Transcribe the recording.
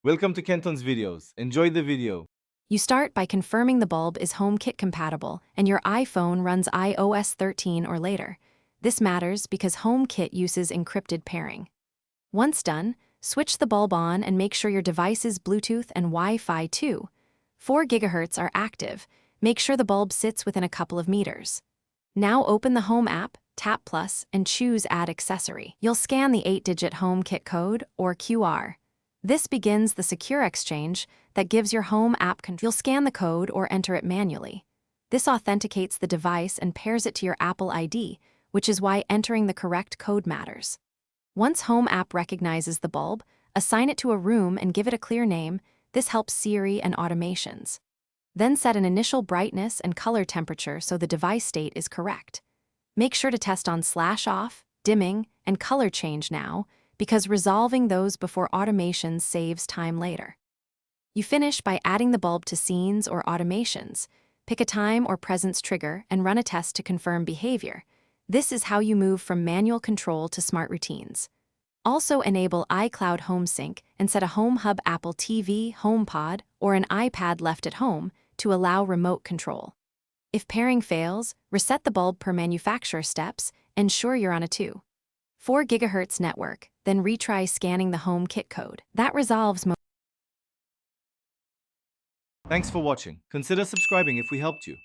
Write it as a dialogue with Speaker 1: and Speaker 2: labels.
Speaker 1: Welcome to Kenton's videos. Enjoy the video.
Speaker 2: You start by confirming the bulb is HomeKit compatible and your iPhone runs iOS 13 or later. This matters because HomeKit uses encrypted pairing. Once done, switch the bulb on and make sure your device is Bluetooth and Wi-Fi too. 4 GHz are active. Make sure the bulb sits within a couple of meters. Now open the Home app, tap Plus, and choose Add Accessory. You'll scan the 8-digit HomeKit code, or QR. This begins the secure exchange that gives your Home app control. You'll scan the code or enter it manually. This authenticates the device and pairs it to your Apple ID, which is why entering the correct code matters. Once Home app recognizes the bulb, assign it to a room and give it a clear name. This helps Siri and automations. Then set an initial brightness and color temperature so the device state is correct. Make sure to test on /off, dimming, and color change now, because resolving those before automations saves time later. You finish by adding the bulb to scenes or automations. Pick a time or presence trigger and run a test to confirm behavior. This is how you move from manual control to smart routines. Also enable iCloud Home Sync and set a Home Hub Apple TV, HomePod, or an iPad left at home to allow remote control. If pairing fails, reset the bulb per manufacturer steps, ensure you're on a 4 GHz network, then retry scanning the HomeKit code. That resolves most.
Speaker 1: Thanks for watching. Consider subscribing if we helped you.